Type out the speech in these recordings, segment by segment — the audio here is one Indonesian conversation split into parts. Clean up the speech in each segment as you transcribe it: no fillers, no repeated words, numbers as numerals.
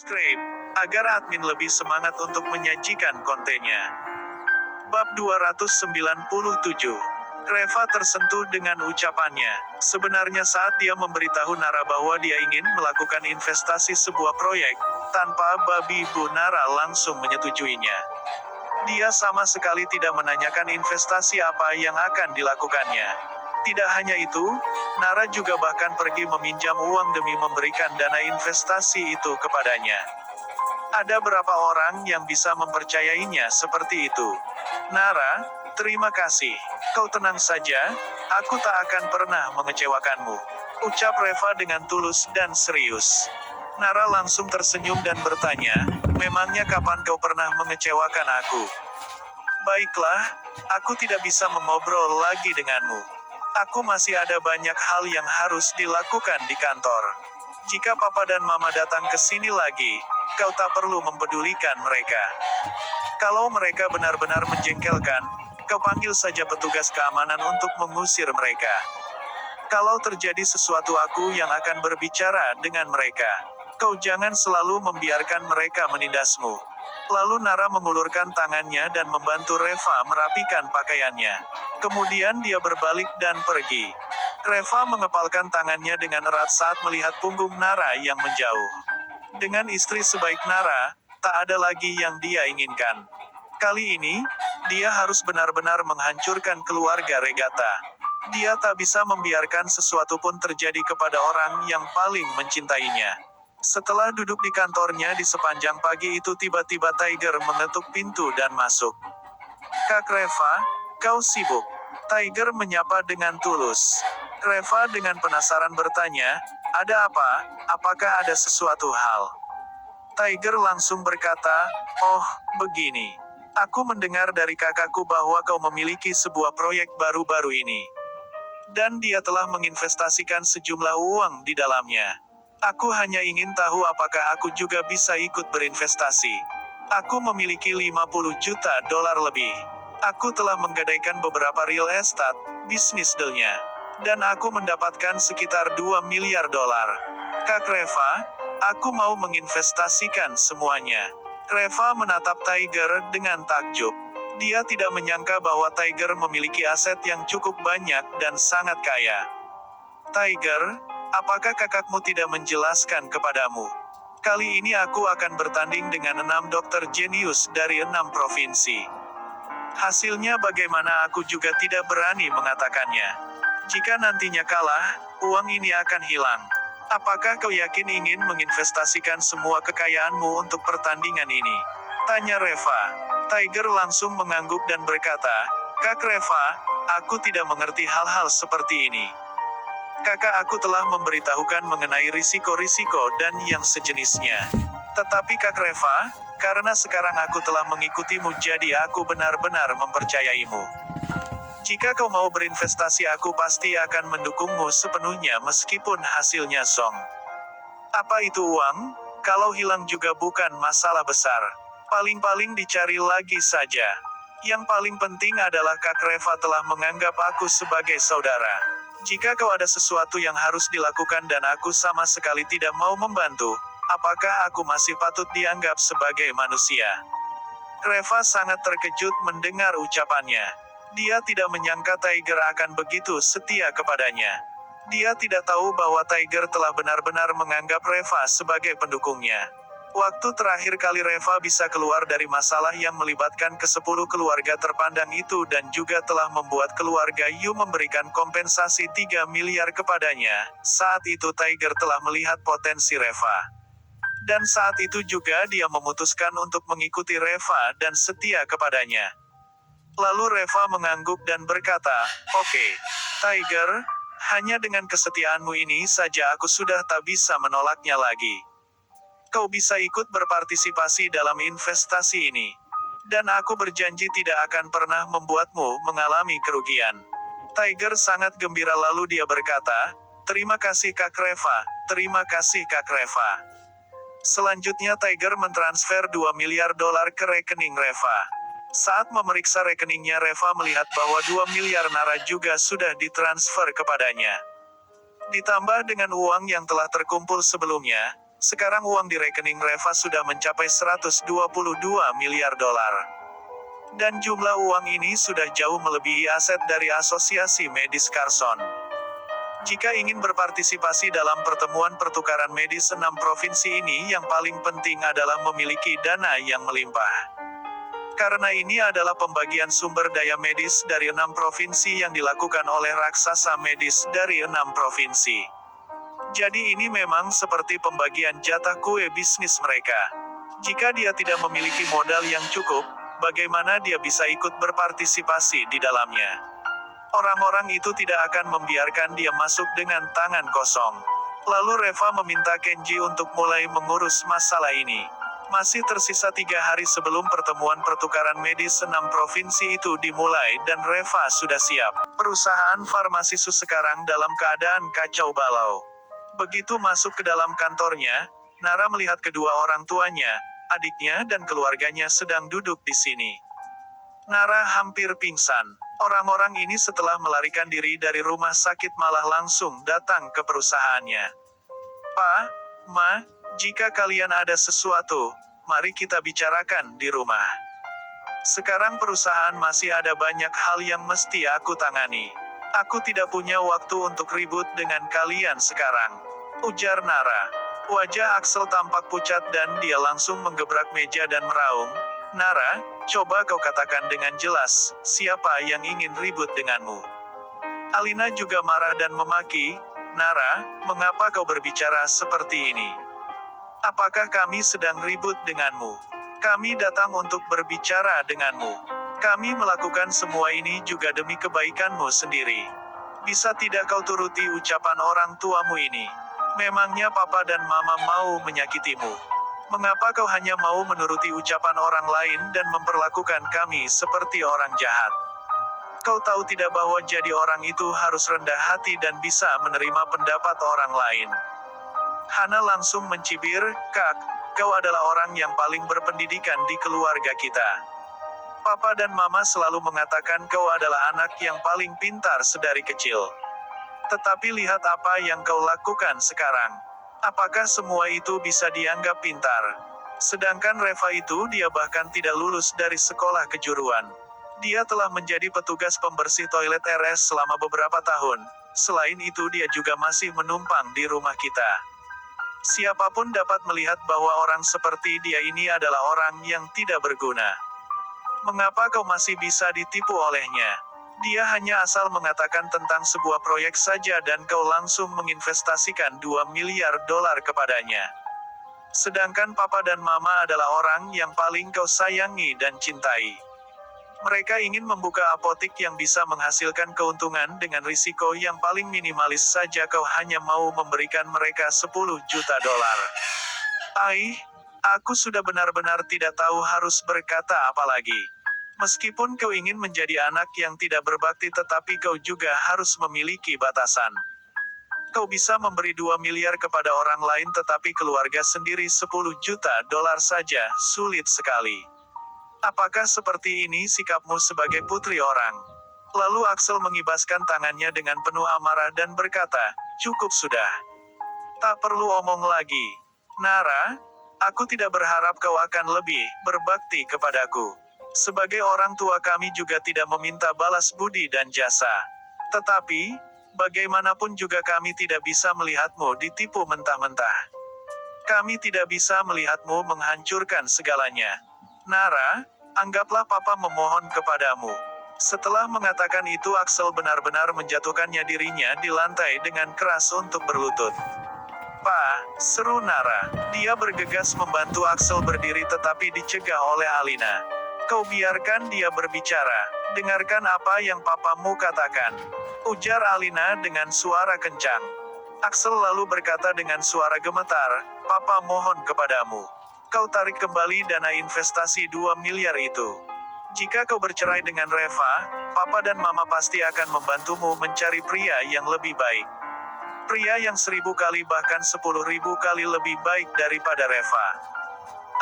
subscribe, agar admin lebih semangat untuk menyajikan kontennya. Bab 297. Reva tersentuh dengan ucapannya. Sebenarnya saat dia memberitahu Nara bahwa dia ingin melakukan investasi sebuah proyek, tanpa babi bu Nara langsung menyetujuinya. Dia sama sekali tidak menanyakan investasi apa yang akan dilakukannya. Tidak hanya itu, Nara juga bahkan pergi meminjam uang demi memberikan dana investasi itu kepadanya. Ada berapa orang yang bisa mempercayainya seperti itu? Nara, terima kasih. Kau tenang saja, aku tak akan pernah mengecewakanmu. Ucap Reva dengan tulus dan serius. Nara langsung tersenyum dan bertanya, memangnya kapan kau pernah mengecewakan aku? Baiklah, aku tidak bisa mengobrol lagi denganmu. Aku masih ada banyak hal yang harus dilakukan di kantor. Jika papa dan mama datang ke sini lagi, kau tak perlu mempedulikan mereka. Kalau mereka benar-benar menjengkelkan, kau panggil saja petugas keamanan untuk mengusir mereka. Kalau terjadi sesuatu, aku yang akan berbicara dengan mereka. Kau jangan selalu membiarkan mereka menindasmu. Lalu Nara mengulurkan tangannya dan membantu Reva merapikan pakaiannya. Kemudian dia berbalik dan pergi. Reva mengepalkan tangannya dengan erat saat melihat punggung Nara yang menjauh. Dengan istri sebaik Nara, tak ada lagi yang dia inginkan. Kali ini, dia harus benar-benar menghancurkan keluarga Regata. Dia tak bisa membiarkan sesuatu pun terjadi kepada orang yang paling mencintainya. Setelah duduk di kantornya di sepanjang pagi itu, tiba-tiba Tiger mengetuk pintu dan masuk. Kak Reva, kau sibuk? Tiger menyapa dengan tulus. Reva dengan penasaran bertanya, ada apa? Apakah ada sesuatu hal? Tiger langsung berkata, oh, begini. Aku mendengar dari kakakku bahwa kau memiliki sebuah proyek baru-baru ini. Dan dia telah menginvestasikan sejumlah uang di dalamnya. Aku hanya ingin tahu apakah aku juga bisa ikut berinvestasi. Aku memiliki 50 juta dolar lebih. Aku telah menggadaikan beberapa real estate, bisnis dealnya. Dan aku mendapatkan sekitar 2 miliar dolar. Kak Reva, aku mau menginvestasikan semuanya. Reva menatap Tiger dengan takjub. Dia tidak menyangka bahwa Tiger memiliki aset yang cukup banyak dan sangat kaya. Tiger, apakah kakakmu tidak menjelaskan kepadamu? Kali ini aku akan bertanding dengan 6 dokter jenius dari 6 provinsi. Hasilnya bagaimana aku juga tidak berani mengatakannya. Jika nantinya kalah, uang ini akan hilang. Apakah kau yakin ingin menginvestasikan semua kekayaanmu untuk pertandingan ini? Tanya Reva. Tiger langsung mengangguk dan berkata, Kak Reva, aku tidak mengerti hal-hal seperti ini. Kakak aku telah memberitahukan mengenai risiko-risiko dan yang sejenisnya. Tetapi Kak Reva, karena sekarang aku telah mengikutimu, jadi aku benar-benar mempercayaimu. Jika kau mau berinvestasi, aku pasti akan mendukungmu sepenuhnya meskipun hasilnya song. Apa itu uang? Kalau hilang juga bukan masalah besar. Paling-paling dicari lagi saja. Yang paling penting adalah Kak Reva telah menganggap aku sebagai saudara. Jika kau ada sesuatu yang harus dilakukan dan aku sama sekali tidak mau membantu, apakah aku masih patut dianggap sebagai manusia? Reva sangat terkejut mendengar ucapannya. Dia tidak menyangka Tiger akan begitu setia kepadanya. Dia tidak tahu bahwa Tiger telah benar-benar menganggap Reva sebagai pendukungnya. Waktu terakhir kali Reva bisa keluar dari masalah yang melibatkan ke-10 keluarga terpandang itu dan juga telah membuat keluarga Yu memberikan kompensasi 3 miliar kepadanya, saat itu Tiger telah melihat potensi Reva. Dan saat itu juga dia memutuskan untuk mengikuti Reva dan setia kepadanya. Lalu Reva mengangguk dan berkata, oke, Tiger, hanya dengan kesetiaanmu ini saja aku sudah tak bisa menolaknya lagi. Kau bisa ikut berpartisipasi dalam investasi ini. Dan aku berjanji tidak akan pernah membuatmu mengalami kerugian. Tiger sangat gembira lalu dia berkata, terima kasih Kak Reva, terima kasih Kak Reva. Selanjutnya Tiger mentransfer 2 miliar dolar ke rekening Reva. Saat memeriksa rekeningnya, Reva melihat bahwa 2 miliar Nara juga sudah ditransfer kepadanya. Ditambah dengan uang yang telah terkumpul sebelumnya, Sekarang uang di rekening Reva sudah mencapai 122 miliar dolar. Dan jumlah uang ini sudah jauh melebihi aset dari Asosiasi Medis Carson. Jika ingin berpartisipasi dalam pertemuan pertukaran medis 6 provinsi ini, yang paling penting adalah memiliki dana yang melimpah. Karena ini adalah pembagian sumber daya medis dari 6 provinsi yang dilakukan oleh raksasa medis dari 6 provinsi. Jadi ini memang seperti pembagian jatah kue bisnis mereka. Jika dia tidak memiliki modal yang cukup, bagaimana dia bisa ikut berpartisipasi di dalamnya? Orang-orang itu tidak akan membiarkan dia masuk dengan tangan kosong. Lalu Reva meminta Kenji untuk mulai mengurus masalah ini. Masih tersisa 3 hari sebelum pertemuan pertukaran medis 6 provinsi itu dimulai dan Reva sudah siap. Perusahaan farmasi Sus sekarang dalam keadaan kacau balau. Begitu masuk ke dalam kantornya, Nara melihat kedua orang tuanya, adiknya dan keluarganya sedang duduk di sini. Nara hampir pingsan. Orang-orang ini setelah melarikan diri dari rumah sakit malah langsung datang ke perusahaannya. "Pa, Ma, jika kalian ada sesuatu, mari kita bicarakan di rumah. Sekarang perusahaan masih ada banyak hal yang mesti aku tangani. Aku tidak punya waktu untuk ribut dengan kalian sekarang," ujar Nara. Wajah Axel tampak pucat dan dia langsung menggebrak meja dan meraung, "Nara, coba kau katakan dengan jelas, siapa yang ingin ribut denganmu?" Alina juga marah dan memaki, "Nara, mengapa kau berbicara seperti ini? Apakah kami sedang ribut denganmu? Kami datang untuk berbicara denganmu. Kami melakukan semua ini juga demi kebaikanmu sendiri. Bisa tidak kau turuti ucapan orang tuamu ini? Memangnya Papa dan Mama mau menyakitimu? Mengapa kau hanya mau menuruti ucapan orang lain dan memperlakukan kami seperti orang jahat? Kau tahu tidak bahwa jadi orang itu harus rendah hati dan bisa menerima pendapat orang lain?" Hana langsung mencibir, "Kak, kau adalah orang yang paling berpendidikan di keluarga kita. Papa dan Mama selalu mengatakan kau adalah anak yang paling pintar sedari kecil. Tetapi lihat apa yang kau lakukan sekarang. Apakah semua itu bisa dianggap pintar? Sedangkan Reva itu dia bahkan tidak lulus dari sekolah kejuruan. Dia telah menjadi petugas pembersih toilet RS selama beberapa tahun. Selain itu dia juga masih menumpang di rumah kita. Siapapun dapat melihat bahwa orang seperti dia ini adalah orang yang tidak berguna. Mengapa kau masih bisa ditipu olehnya? Dia hanya asal mengatakan tentang sebuah proyek saja dan kau langsung menginvestasikan 2 miliar dolar kepadanya. Sedangkan Papa dan Mama adalah orang yang paling kau sayangi dan cintai. Mereka ingin membuka apotik yang bisa menghasilkan keuntungan dengan risiko yang paling minimalis saja. Kau hanya mau memberikan mereka 10 juta dolar. Aku sudah benar-benar tidak tahu harus berkata apa lagi. Meskipun kau ingin menjadi anak yang tidak berbakti, tetapi kau juga harus memiliki batasan. Kau bisa memberi 2 miliar kepada orang lain, tetapi keluarga sendiri 10 juta dolar saja, sulit sekali. Apakah seperti ini sikapmu sebagai putri orang? Lalu Axel mengibaskan tangannya dengan penuh amarah dan berkata, "Cukup sudah. Tak perlu omong lagi. Nara, aku tidak berharap kau akan lebih berbakti kepadaku. Sebagai orang tua kami juga tidak meminta balas budi dan jasa. Tetapi, bagaimanapun juga kami tidak bisa melihatmu ditipu mentah-mentah. Kami tidak bisa melihatmu menghancurkan segalanya. Nara, anggaplah Papa memohon kepadamu." Setelah mengatakan itu Axel benar-benar menjatuhkannya dirinya di lantai dengan keras untuk berlutut. "Pa," seru Nara. Dia bergegas membantu Axel berdiri tetapi dicegah oleh Alina. "Kau biarkan dia berbicara. Dengarkan apa yang papamu katakan," ujar Alina dengan suara kencang. Axel lalu berkata dengan suara gemetar, "Papa mohon kepadamu. Kau tarik kembali dana investasi 2 miliar itu. Jika kau bercerai dengan Reva, Papa dan Mama pasti akan membantumu mencari pria yang lebih baik. Pria yang 1000 kali bahkan 10.000 kali lebih baik daripada Reva.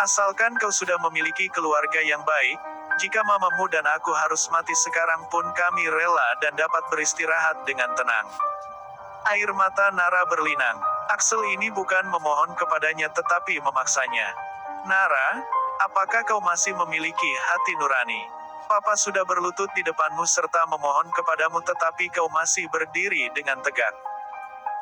Asalkan kau sudah memiliki keluarga yang baik, jika mamamu dan aku harus mati sekarang pun kami rela dan dapat beristirahat dengan tenang." Air mata Nara berlinang. Axel ini bukan memohon kepadanya tetapi memaksanya. Nara, apakah kau masih memiliki hati nurani? Papa sudah berlutut di depanmu serta memohon kepadamu tetapi kau masih berdiri dengan tegak.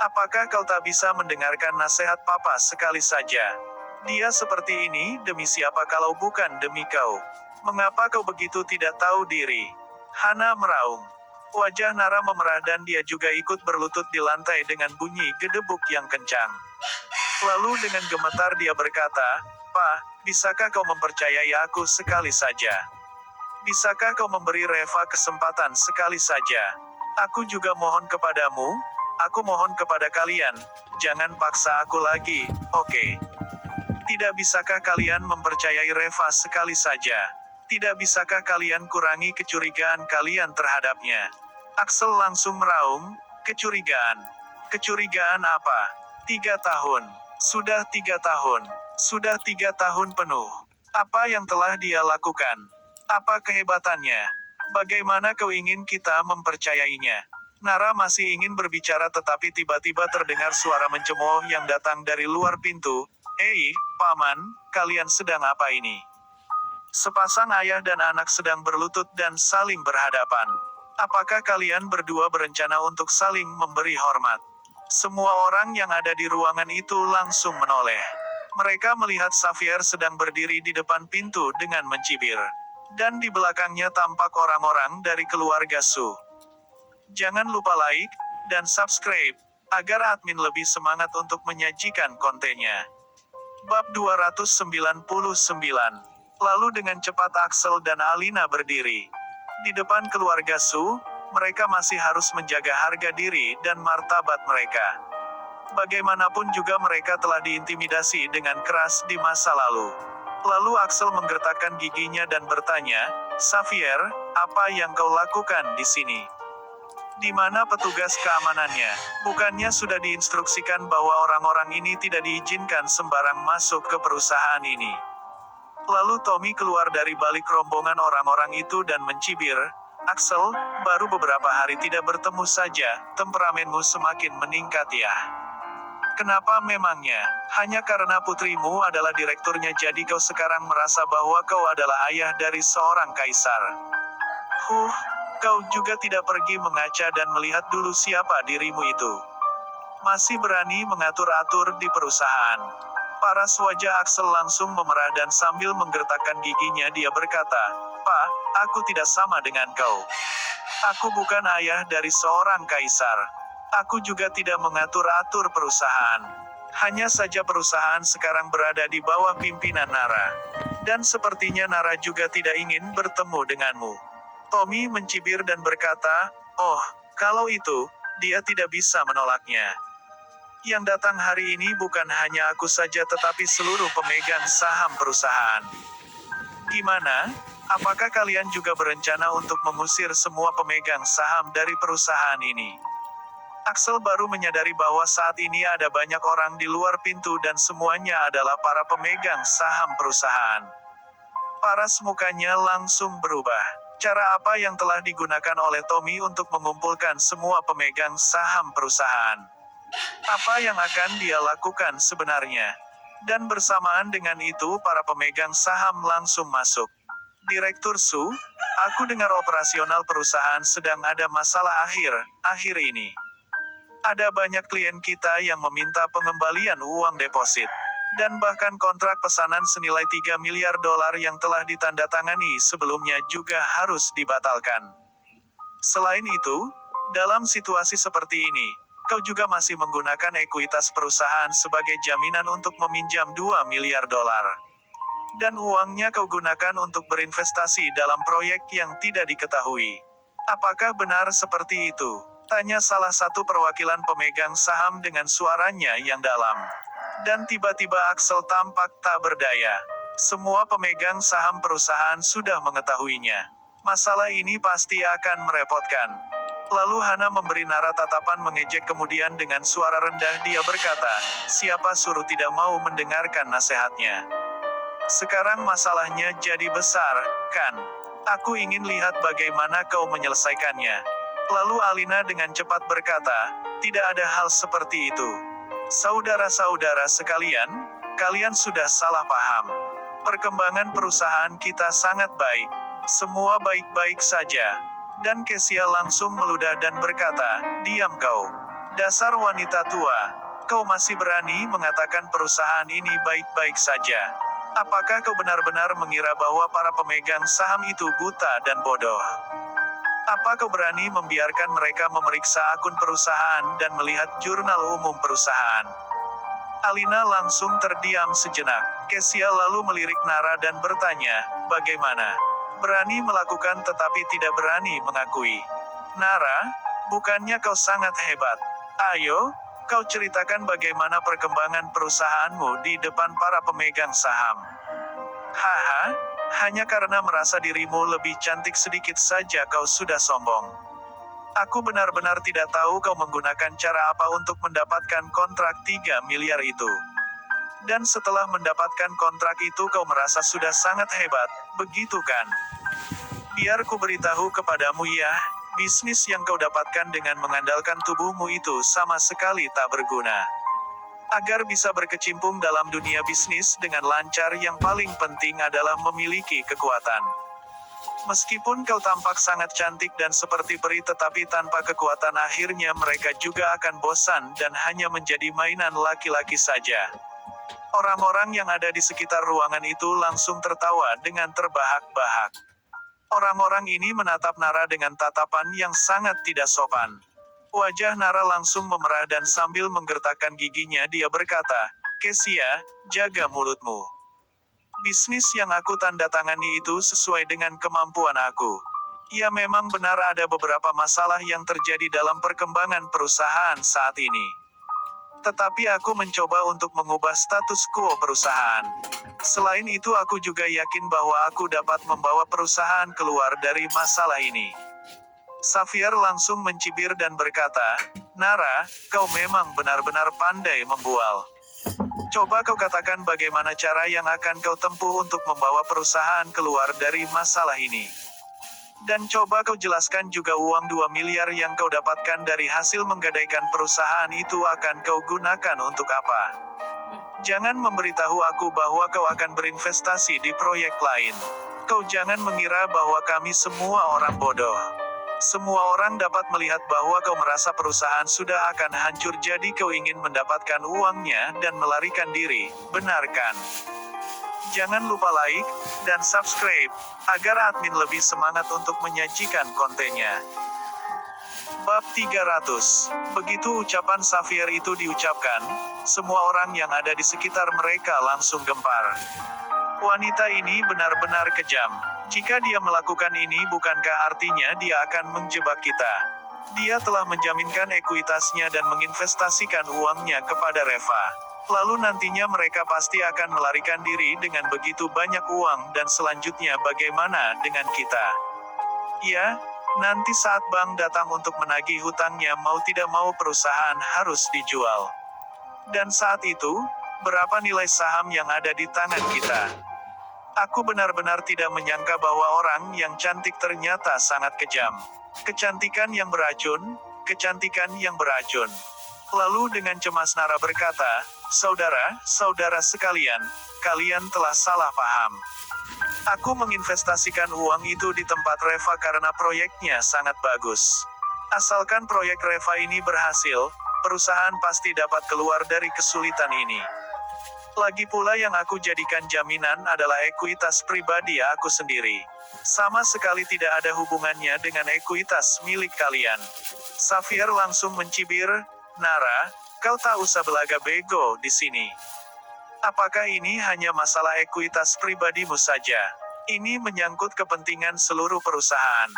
Apakah kau tak bisa mendengarkan nasihat Papa sekali saja? Dia seperti ini demi siapa kalau bukan demi kau? Mengapa kau begitu tidak tahu diri? Hana meraung. Wajah Nara memerah dan dia juga ikut berlutut di lantai dengan bunyi gedebuk yang kencang. Lalu dengan gemetar dia berkata, "Pa, bisakah kau mempercayai aku sekali saja? Bisakah kau memberi Reva kesempatan sekali saja? Aku juga mohon kepadamu, aku mohon kepada kalian, jangan paksa aku lagi, oke? Tidak bisakah kalian mempercayai Reva sekali saja? Tidak bisakah kalian kurangi kecurigaan kalian terhadapnya?" Axel langsung meraung, "Kecurigaan? Kecurigaan apa? 3 tahun. Sudah 3 tahun. Sudah 3 tahun penuh. Apa yang telah dia lakukan? Apa kehebatannya? Bagaimana kau ingin kita mempercayainya?" Nara masih ingin berbicara tetapi tiba-tiba terdengar suara mencemooh yang datang dari luar pintu. Paman, kalian sedang apa ini?" Sepasang ayah dan anak sedang berlutut dan saling berhadapan. "Apakah kalian berdua berencana untuk saling memberi hormat?" Semua orang yang ada di ruangan itu langsung menoleh. Mereka melihat Xavier sedang berdiri di depan pintu dengan mencibir. Dan di belakangnya tampak orang-orang dari keluarga Su. Jangan lupa like dan subscribe agar admin lebih semangat untuk menyajikan kontennya. Bab 299. Lalu dengan cepat Axel dan Alina berdiri. Di depan keluarga Su, mereka masih harus menjaga harga diri dan martabat mereka. Bagaimanapun juga mereka telah diintimidasi dengan keras di masa lalu. Lalu Axel menggertakkan giginya dan bertanya, "Xavier, apa yang kau lakukan di sini? Di mana petugas keamanannya? Bukannya sudah diinstruksikan bahwa orang-orang ini tidak diizinkan sembarang masuk ke perusahaan ini?" Lalu Tommy keluar dari balik rombongan orang-orang itu dan mencibir, "Axel, baru beberapa hari tidak bertemu saja, temperamenmu semakin meningkat ya. Kenapa memangnya? Hanya karena putrimu adalah direkturnya jadi kau sekarang merasa bahwa kau adalah ayah dari seorang kaisar. Kau juga tidak pergi mengaca dan melihat dulu siapa dirimu itu. Masih berani mengatur-atur di perusahaan." Paras wajah Axel langsung memerah dan sambil menggertakkan giginya dia berkata, "Pak, aku tidak sama dengan kau. Aku bukan ayah dari seorang kaisar. Aku juga tidak mengatur-atur perusahaan. Hanya saja perusahaan sekarang berada di bawah pimpinan Nara. Dan sepertinya Nara juga tidak ingin bertemu denganmu." Tommy mencibir dan berkata, "Oh, kalau itu, dia tidak bisa menolaknya. Yang datang hari ini bukan hanya aku saja tetapi seluruh pemegang saham perusahaan. Gimana? Apakah kalian juga berencana untuk mengusir semua pemegang saham dari perusahaan ini?" Axel baru menyadari bahwa saat ini ada banyak orang di luar pintu dan semuanya adalah para pemegang saham perusahaan. Paras mukanya langsung berubah. Cara apa yang telah digunakan oleh Tommy untuk mengumpulkan semua pemegang saham perusahaan? Apa yang akan dia lakukan sebenarnya? Dan bersamaan dengan itu para pemegang saham langsung masuk. "Direktur Su, aku dengar operasional perusahaan sedang ada masalah akhir ini. Ada banyak klien kita yang meminta pengembalian uang deposit. Dan bahkan kontrak pesanan senilai 3 miliar dolar yang telah ditandatangani sebelumnya juga harus dibatalkan. Selain itu, dalam situasi seperti ini, kau juga masih menggunakan ekuitas perusahaan sebagai jaminan untuk meminjam 2 miliar dolar. Dan uangnya kau gunakan untuk berinvestasi dalam proyek yang tidak diketahui. Apakah benar seperti itu?" tanya salah satu perwakilan pemegang saham dengan suaranya yang dalam. Dan tiba-tiba Axel tampak tak berdaya. Semua pemegang saham perusahaan sudah mengetahuinya. Masalah ini pasti akan merepotkan. Lalu Hana memberi Nara tatapan mengejek kemudian dengan suara rendah dia berkata, "Siapa suruh tidak mau mendengarkan nasihatnya? Sekarang masalahnya jadi besar, kan? Aku ingin lihat bagaimana kau menyelesaikannya." Lalu Alina dengan cepat berkata, "Tidak ada hal seperti itu. Saudara-saudara sekalian, kalian sudah salah paham. Perkembangan perusahaan kita sangat baik. Semua baik-baik saja. Dan Kesia langsung meludah dan berkata, "Diam kau. Dasar wanita tua. Kau masih berani mengatakan perusahaan ini baik-baik saja. Apakah kau benar-benar mengira bahwa para pemegang saham itu buta dan bodoh? Apa kau berani membiarkan mereka memeriksa akun perusahaan dan melihat jurnal umum perusahaan?" Alina langsung terdiam sejenak. Kesia lalu melirik Nara dan bertanya, "Bagaimana? Berani melakukan tetapi tidak berani mengakui. Nara, bukannya kau sangat hebat? Ayo, kau ceritakan bagaimana perkembangan perusahaanmu di depan para pemegang saham." "Haha, hanya karena merasa dirimu lebih cantik sedikit saja kau sudah sombong. Aku benar-benar tidak tahu kau menggunakan cara apa untuk mendapatkan kontrak 3 miliar itu. Dan setelah mendapatkan kontrak itu kau merasa sudah sangat hebat, begitu kan? Biar ku beritahu kepadamu ya, bisnis yang kau dapatkan dengan mengandalkan tubuhmu itu sama sekali tak berguna. Agar bisa berkecimpung dalam dunia bisnis dengan lancar, yang paling penting adalah memiliki kekuatan. Meskipun kau tampak sangat cantik dan seperti peri, tetapi tanpa kekuatan akhirnya mereka juga akan bosan dan hanya menjadi mainan laki-laki saja." Orang-orang yang ada di sekitar ruangan itu langsung tertawa dengan terbahak-bahak. Orang-orang ini menatap Nara dengan tatapan yang sangat tidak sopan. Wajah Nara langsung memerah dan sambil menggertakkan giginya dia berkata, "Kesia, jaga mulutmu. Bisnis yang aku tanda tangani itu sesuai dengan kemampuan aku. Ya, memang benar ada beberapa masalah yang terjadi dalam perkembangan perusahaan saat ini. Tetapi aku mencoba untuk mengubah status quo perusahaan. Selain itu aku juga yakin bahwa aku dapat membawa perusahaan keluar dari masalah ini." Xavier langsung mencibir dan berkata, "Nara, kau memang benar-benar pandai membual. Coba kau katakan bagaimana cara yang akan kau tempuh untuk membawa perusahaan keluar dari masalah ini. Dan coba kau jelaskan juga uang 2 miliar yang kau dapatkan dari hasil menggadaikan perusahaan itu akan kau gunakan untuk apa? Jangan memberitahu aku bahwa kau akan berinvestasi di proyek lain. Kau jangan mengira bahwa kami semua orang bodoh. Semua orang dapat melihat bahwa kau merasa perusahaan sudah akan hancur, jadi kau ingin mendapatkan uangnya dan melarikan diri, benar kan? Jangan lupa like dan subscribe, agar admin lebih semangat untuk menyajikan kontennya." Bab 300. Begitu ucapan Xavier itu diucapkan, semua orang yang ada di sekitar mereka langsung gempar. Wanita ini benar-benar kejam. Jika dia melakukan ini, bukankah artinya dia akan menjebak kita? Dia telah menjaminkan ekuitasnya dan menginvestasikan uangnya kepada Reva. Lalu nantinya mereka pasti akan melarikan diri dengan begitu banyak uang, dan selanjutnya bagaimana dengan kita? Ya, nanti saat bank datang untuk menagih hutangnya, mau tidak mau perusahaan harus dijual. Dan saat itu, berapa nilai saham yang ada di tangan kita? Aku benar-benar tidak menyangka bahwa orang yang cantik ternyata sangat kejam. Kecantikan yang beracun, kecantikan yang beracun. Lalu dengan cemas Nara berkata, "Saudara-saudara sekalian, kalian telah salah paham. Aku menginvestasikan uang itu di tempat Reva karena proyeknya sangat bagus. Asalkan proyek Reva ini berhasil, perusahaan pasti dapat keluar dari kesulitan ini. Lagi pula yang aku jadikan jaminan adalah ekuitas pribadi aku sendiri. Sama sekali tidak ada hubungannya dengan ekuitas milik kalian." Xavier langsung mencibir, "Nara, kau tak usah belaga bego di sini. Apakah ini hanya masalah ekuitas pribadimu saja? Ini menyangkut kepentingan seluruh perusahaan.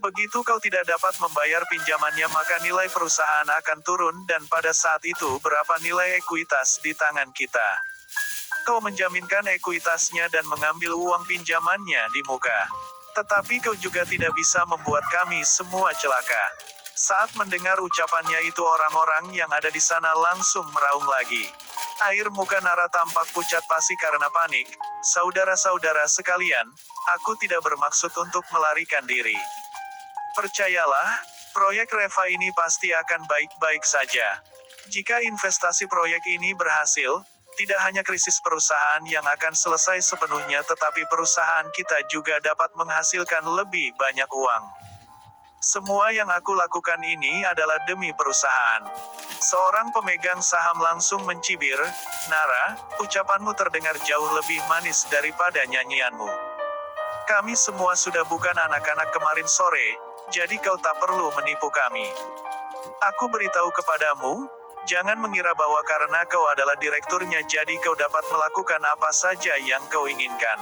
Begitu kau tidak dapat membayar pinjamannya, maka nilai perusahaan akan turun, dan pada saat itu berapa nilai ekuitas di tangan kita? Kau menjaminkan ekuitasnya dan mengambil uang pinjamannya di muka. Tetapi kau juga tidak bisa membuat kami semua celaka." Saat mendengar ucapannya itu, orang-orang yang ada di sana langsung meraung lagi. Air muka Nara tampak pucat pasi karena panik. "Saudara-saudara sekalian, aku tidak bermaksud untuk melarikan diri. Percayalah, proyek Reva ini pasti akan baik-baik saja. Jika investasi proyek ini berhasil, tidak hanya krisis perusahaan yang akan selesai sepenuhnya tetapi perusahaan kita juga dapat menghasilkan lebih banyak uang. Semua yang aku lakukan ini adalah demi perusahaan. Seorang pemegang saham langsung mencibir, "Nara, ucapanmu terdengar jauh lebih manis daripada nyanyianmu. Kami semua sudah bukan anak-anak kemarin sore, jadi kau tak perlu menipu kami. Aku beritahu kepadamu, jangan mengira bahwa karena kau adalah direkturnya jadi kau dapat melakukan apa saja yang kau inginkan.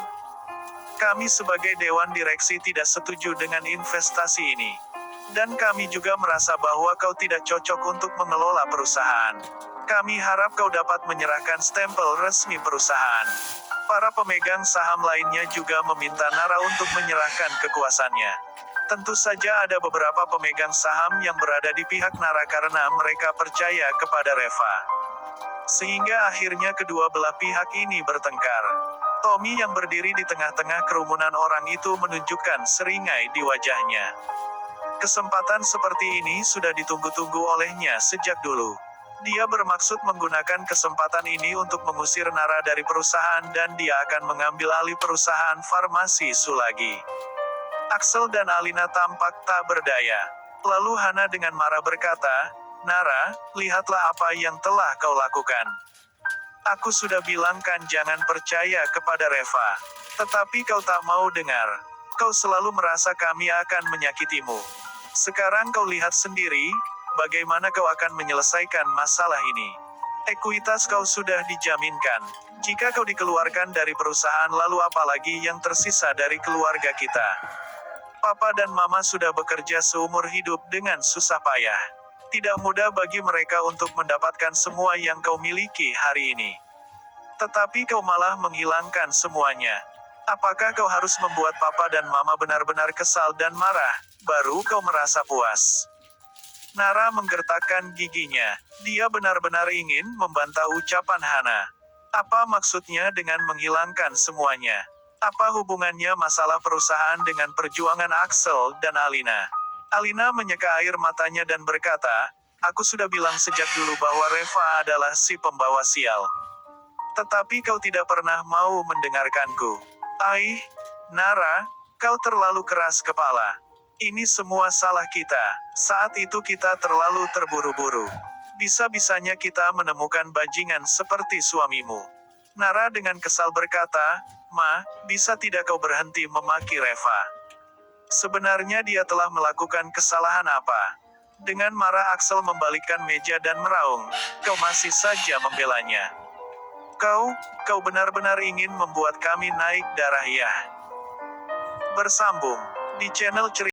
Kami sebagai dewan direksi tidak setuju dengan investasi ini. Dan kami juga merasa bahwa kau tidak cocok untuk mengelola perusahaan. Kami harap kau dapat menyerahkan stempel resmi perusahaan." Para pemegang saham lainnya juga meminta Nara untuk menyerahkan kekuasaannya. Tentu saja ada beberapa pemegang saham yang berada di pihak Nara karena mereka percaya kepada Reva. Sehingga akhirnya kedua belah pihak ini bertengkar. Tommy yang berdiri di tengah-tengah kerumunan orang itu menunjukkan seringai di wajahnya. Kesempatan seperti ini sudah ditunggu-tunggu olehnya sejak dulu. Dia bermaksud menggunakan kesempatan ini untuk mengusir Nara dari perusahaan dan dia akan mengambil alih perusahaan farmasi Sulagi. Axel dan Alina tampak tak berdaya. Lalu Hana dengan marah berkata, "Nara, lihatlah apa yang telah kau lakukan. Aku sudah bilang kan jangan percaya kepada Reva. Tetapi kau tak mau dengar. Kau selalu merasa kami akan menyakitimu. Sekarang kau lihat sendiri, bagaimana kau akan menyelesaikan masalah ini. Ekuitas kau sudah dijaminkan. Jika kau dikeluarkan dari perusahaan lalu apalagi yang tersisa dari keluarga kita. Papa dan Mama sudah bekerja seumur hidup dengan susah payah. Tidak mudah bagi mereka untuk mendapatkan semua yang kau miliki hari ini. Tetapi kau malah menghilangkan semuanya. Apakah kau harus membuat Papa dan Mama benar-benar kesal dan marah, baru kau merasa puas?" Nara menggertakkan giginya. Dia benar-benar ingin membantah ucapan Hana. Apa maksudnya dengan menghilangkan semuanya? Apa hubungannya masalah perusahaan dengan perjuangan Axel dan Alina? Alina menyeka air matanya dan berkata, "Aku sudah bilang sejak dulu bahwa Reva adalah si pembawa sial. Tetapi kau tidak pernah mau mendengarkanku." Nara, kau terlalu keras kepala. Ini semua salah kita. Saat itu kita terlalu terburu-buru. Bisa-bisanya kita menemukan bajingan seperti suamimu. Nara dengan kesal berkata, "Ma, bisa tidak kau berhenti memaki Reva? Sebenarnya dia telah melakukan kesalahan apa?" Dengan marah Axel membalikkan meja dan meraung, "Kau masih saja membelanya. Kau benar-benar ingin membuat kami naik darah ya." Bersambung di channel cerita